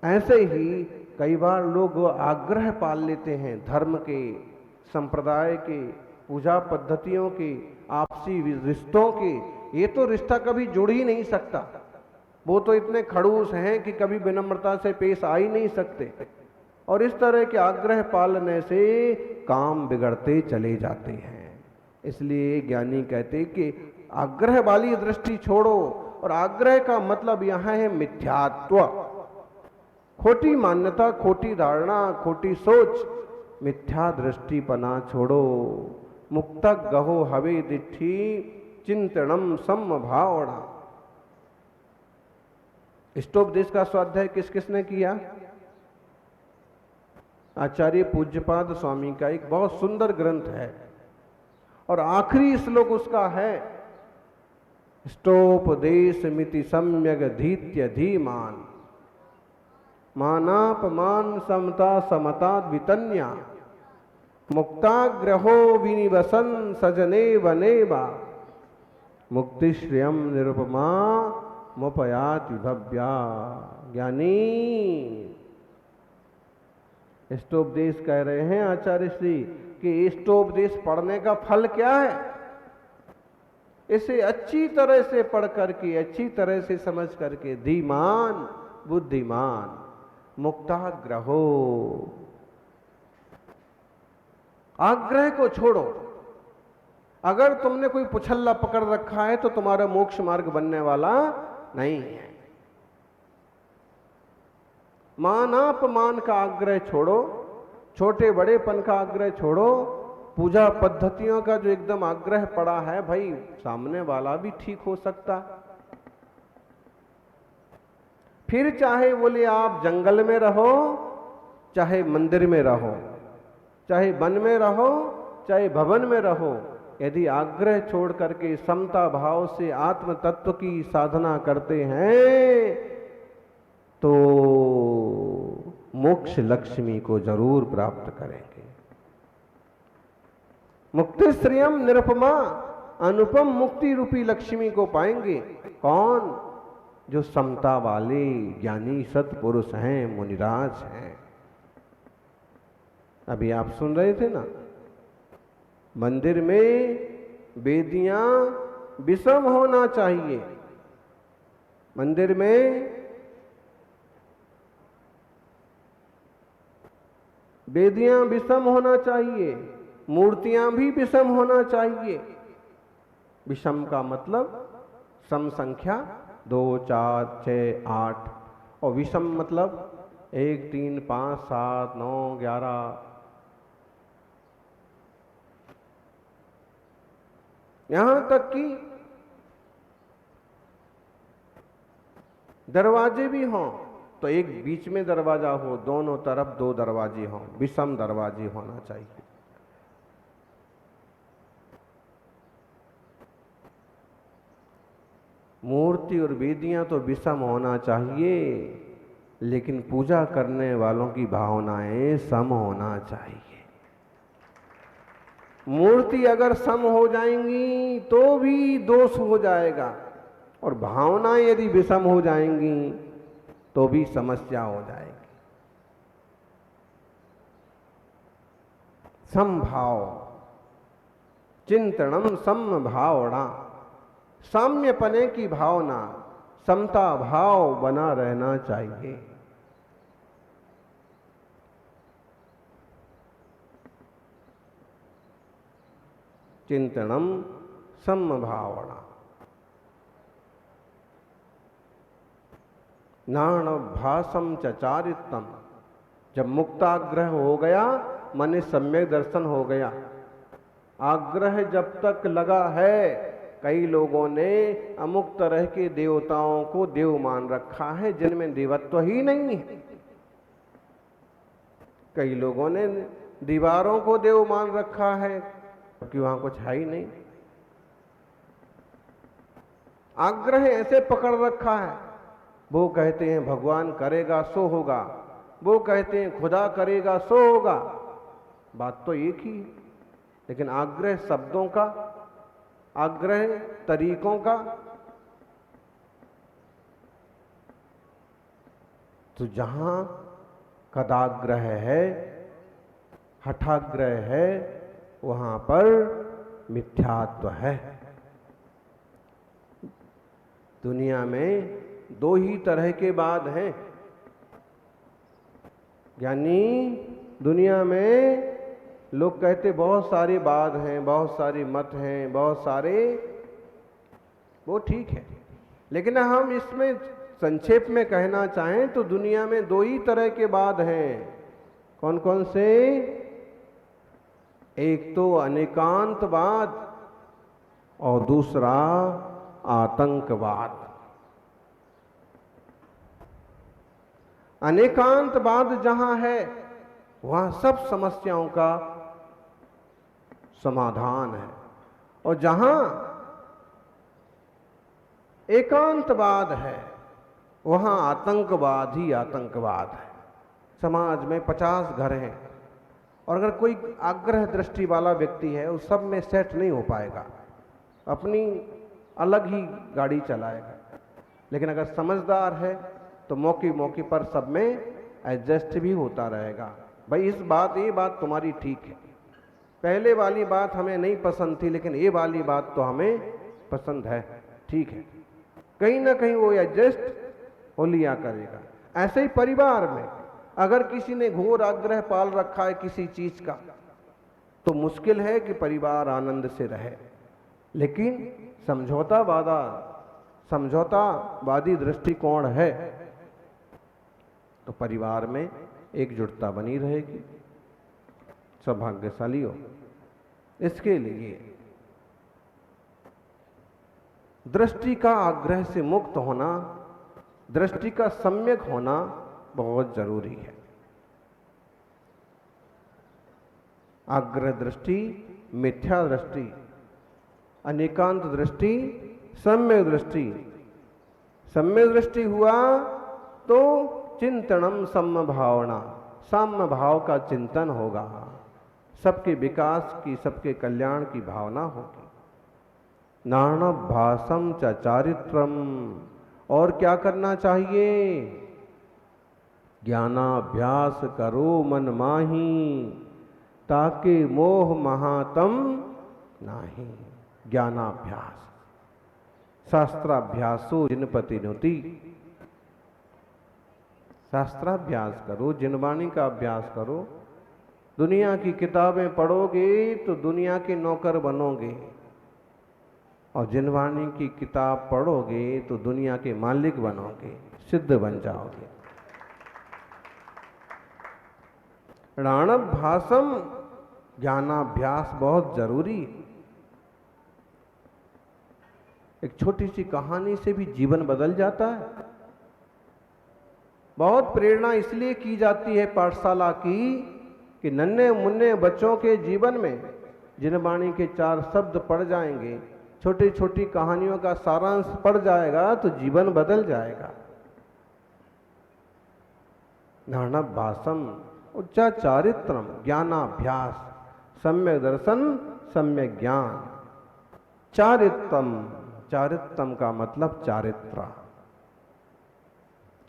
ऐसे ही कई बार लोग आग्रह पाल लेते हैं धर्म के, संप्रदाय के, पूजा पद्धतियों के, आपसी रिश्तों के। ये तो रिश्ता कभी जुड़ ही नहीं सकता, वो तो इतने खड़ूस हैं कि कभी विनम्रता से पेश आ ही नहीं सकते। और इस तरह के आग्रह पालने से काम बिगड़ते चले जाते हैं। इसलिए ज्ञानी कहते कि आग्रह वाली दृष्टि छोड़ो। और आग्रह का मतलब यहाँ है मिथ्यात्व, खोटी मान्यता, खोटी धारणा, खोटी सोच, मिथ्या दृष्टिपना छोड़ो। मुक्त गहो हवे दिठी चिंतनम समभावना। इष्टोपदेश का स्वाध्याय किस किसने किया? आचार्य पूज्यपाद स्वामी का एक बहुत सुंदर ग्रंथ है और आखिरी श्लोक उसका है, इष्टोपदेश मिति सम्यग धीत्य धीमान मानापमान समता समता वितन्या मुक्ताग्रहो विनिवसन सजने वनेवा मुक्तिश्रियम निरुपमा मुपयाति भव्या। ज्ञानी इष्टोपदेश कह रहे हैं आचार्य श्री कि इष्टोपदेश पढ़ने का फल क्या है? इसे अच्छी तरह से पढ़ करके, अच्छी तरह से समझ करके धीमान बुद्धिमान मुक्ताग्रहो, आग्रह को छोड़ो। अगर तुमने कोई पुछल्ला पकड़ रखा है तो तुम्हारा मोक्ष मार्ग बनने वाला नहीं है। मानापमान का आग्रह छोड़ो, छोटे बड़ेपन का आग्रह छोड़ो, पूजा पद्धतियों का जो एकदम आग्रह पड़ा है, भाई सामने वाला भी ठीक हो सकता। फिर चाहे बोले आप जंगल में रहो, चाहे मंदिर में रहो, चाहे वन में रहो, चाहे भवन में रहो, यदि आग्रह छोड़ करके समता भाव से आत्म तत्व की साधना करते हैं तो मोक्ष लक्ष्मी को जरूर प्राप्त करेंगे। मुक्ति श्रियम निरुपमा, अनुपम मुक्ति रूपी लक्ष्मी को पाएंगे। कौन? जो समता वाले ज्ञानी सत्पुरुष हैं, मुनिराज हैं। अभी आप सुन रहे थे ना, मंदिर में वेदियां विषम होना चाहिए। मंदिर में वेदियां विषम होना चाहिए, मूर्तियां भी विषम होना चाहिए। विषम का मतलब सम संख्या 2, 4, 6, 8 और विषम मतलब 1, 3, 5, 7, 9, 11। यहां तक कि दरवाजे भी हों तो एक बीच में दरवाजा हो, दोनों तरफ 2 दरवाजे हों, विषम दरवाजे होना चाहिए। मूर्ति और वेदियां तो विषम होना चाहिए, लेकिन पूजा करने वालों की भावनाएं सम होना चाहिए। मूर्ति अगर सम हो जाएंगी तो भी दोष हो जाएगा, और भावनाएं यदि विषम हो जाएंगी तो भी समस्या हो जाएगी। समभाव, चिंतनम समभावना, साम्यपने की भावना, समता भाव बना रहना चाहिए। चिंतनम समभावना, नाणाभ्यासम चचारितम। जब मुक्ताग्रह हो गया माने सम्यक दर्शन हो गया। आग्रह जब तक लगा है, कई लोगों ने अमुक तरह के देवताओं को देव मान रखा है जिनमें देवत्व ही नहीं है। कई लोगों ने दीवारों को देव मान रखा है क्योंकि वहां कुछ है ही नहीं। आग्रह ऐसे पकड़ रखा है, वो कहते हैं भगवान करेगा सो होगा, वो कहते हैं खुदा करेगा सो होगा। बात तो एक ही है, लेकिन आग्रह शब्दों का, आग्रह तरीकों का तो जहां कदाग्रह है, हठाग्रह है, वहां पर मिथ्यात्व है। दुनिया में दो ही तरह के वाद हैं, यानी दुनिया में लोग कहते बहुत सारे वाद हैं, बहुत सारे मत हैं, बहुत सारे, वो ठीक है, लेकिन हम इसमें संक्षेप में कहना चाहें तो दुनिया में दो ही तरह के वाद हैं। कौन कौन से? एक तो अनेकांतवाद और दूसरा आतंकवाद। अनेकांतवाद जहां है वहां सब समस्याओं का समाधान है, और जहां एकांतवाद है वहां आतंकवाद ही आतंकवाद है। समाज में 50 घर हैं और अगर कोई आग्रह दृष्टि वाला व्यक्ति है उस सब में सेट नहीं हो पाएगा, अपनी अलग ही गाड़ी चलाएगा। लेकिन अगर समझदार है तो मौके मौके पर सब में एडजस्ट भी होता रहेगा। भाई ये बात तुम्हारी ठीक है, पहले वाली बात हमें नहीं पसंद थी लेकिन ये वाली बात तो हमें पसंद है, ठीक है, कहीं ना कहीं वो एडजस्ट हो लिया करेगा। ऐसे ही परिवार में अगर किसी ने घोर आग्रह पाल रखा है किसी चीज का तो मुश्किल है कि परिवार आनंद से रहे। लेकिन समझौतावादी दृष्टिकोण है तो परिवार में एकजुटता बनी रहेगी। सौभाग्यशाली हो। इसके लिए दृष्टि का आग्रह से मुक्त होना, दृष्टि का सम्यक होना बहुत जरूरी है। आग्रह दृष्टि, मिथ्या दृष्टि, अनेकांत दृष्टि, सम्यक दृष्टि। सम्यक दृष्टि हुआ तो चिंतनम सम्य भावना, साम्य भाव का चिंतन होगा, सबके विकास की, सबके कल्याण की भावना होगी। नाणाभ्यासम च चारित्रम, और क्या करना चाहिए? ज्ञानाभ्यास करो मन माही, ताके मोह महातम नाही। ज्ञानाभ्यास, शास्त्राभ्यासो जिनपति नुति। शास्त्राभ्यास करो, जिनवाणी का अभ्यास करो। दुनिया की किताबें पढ़ोगे तो दुनिया के नौकर बनोगे, और जिनवाणी की किताब पढ़ोगे तो दुनिया के मालिक बनोगे, सिद्ध बन जाओगे। प्राणाभ्यासम, ज्ञानाभ्यास बहुत जरूरी है। एक छोटी सी कहानी से भी जीवन बदल जाता है। बहुत प्रेरणा इसलिए की जाती है पाठशाला की कि नन्हे मुन्ने बच्चों के जीवन में जिनवाणी के 4 शब्द पढ़ जाएंगे, छोटी छोटी कहानियों का सारांश पढ़ जाएगा तो जीवन बदल जाएगा। नाणाभ्यासम उच्चा चारित्रम, ज्ञानाभ्यास, सम्यक दर्शन, सम्यक ज्ञान। चारित्रम, चारित्रम का मतलब चारित्र।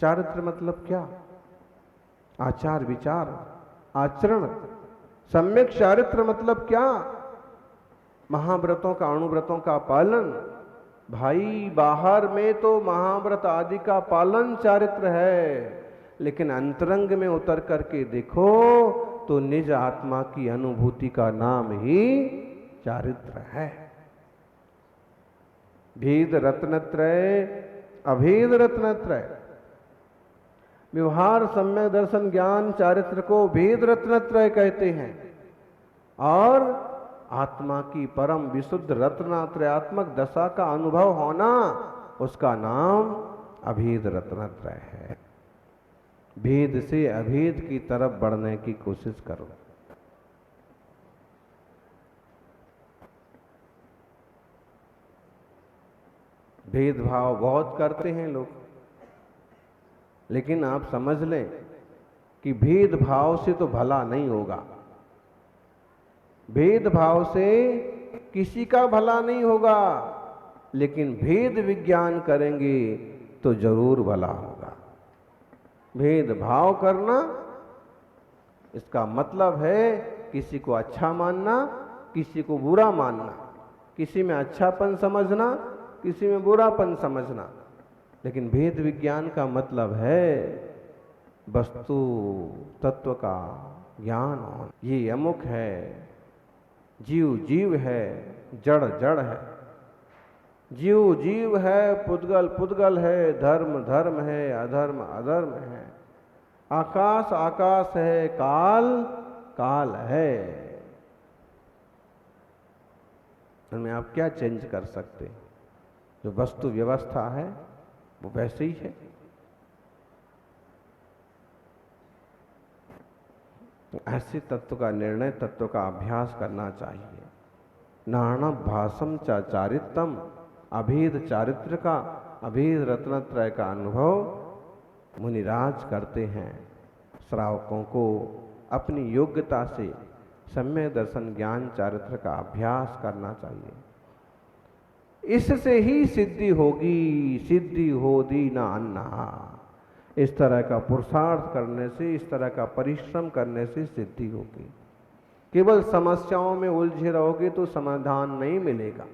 चारित्र मतलब क्या? आचार विचार, आचरण। सम्यक चारित्र मतलब क्या? महाव्रतों का, अणुव्रतों का पालन। भाई बाहर में तो महाव्रत आदि का पालन चारित्र है, लेकिन अंतरंग में उतर करके देखो तो निज आत्मा की अनुभूति का नाम ही चारित्र है। भेद रत्नत्रय, अभेद रत्नत्रय। व्यवहार, सम्यक दर्शन, ज्ञान, चारित्र को भेद रत्नत्रय कहते हैं, और आत्मा की परम विशुद्ध रत्नत्रयात्मक दशा का अनुभव होना, उसका नाम अभेद रत्नत्रय है। भेद से अभेद की तरफ बढ़ने की कोशिश करो। भेदभाव बहुत करते हैं लोग, लेकिन आप समझ लें कि भेदभाव से तो भला नहीं होगा। भेदभाव से किसी का भला नहीं होगा, लेकिन भेद विज्ञान करेंगे तो जरूर भला होगा। भेदभाव करना, इसका मतलब है किसी को अच्छा मानना, किसी को बुरा मानना, किसी में अच्छापन समझना, किसी में बुरापन समझना। लेकिन भेद विज्ञान का मतलब है वस्तु तत्व का ज्ञान होना। ये अमुक है, जीव जीव है, जड़ जड़ है, जीव जीव है, पुद्गल पुद्गल है, धर्म धर्म है, अधर्म अधर्म है, आकाश आकाश है, काल काल है। उनमें आप क्या चेंज कर सकते हैं? जो वस्तु व्यवस्था है वो वैसे ही है। ऐसे तत्व का निर्णय, तत्व का अभ्यास करना चाहिए। नानाभासम च चारित्रम, अभेद चारित्र का, अभेद रत्नत्रय का अनुभव मुनिराज करते हैं। श्रावकों को अपनी योग्यता से सम्यक दर्शन ज्ञान चारित्र का अभ्यास करना चाहिए। इससे ही सिद्धि होगी, सिद्धि होदी ना अन्ना। इस तरह का पुरुषार्थ करने से, इस तरह का परिश्रम करने से सिद्धि होगी। केवल समस्याओं में उलझे रहोगे तो समाधान नहीं मिलेगा,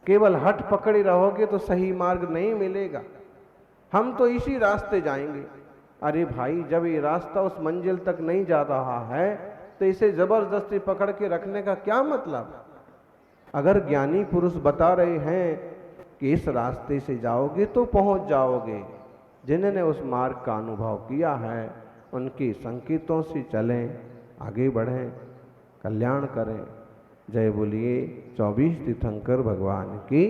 केवल हट पकड़े रहोगे तो सही मार्ग नहीं मिलेगा। हम तो इसी रास्ते जाएंगे। अरे भाई, जब ये रास्ता उस मंजिल तक नहीं जा रहा है तो इसे जबरदस्ती पकड़ के रखने का क्या मतलब? अगर ज्ञानी पुरुष बता रहे हैं कि इस रास्ते से जाओगे तो पहुंच जाओगे, जिन्होंने उस मार्ग का अनुभव किया है उनके संकेतों से चलें, आगे बढ़ें, कल्याण करें। जय बोलिए 24 तीर्थंकर भगवान की।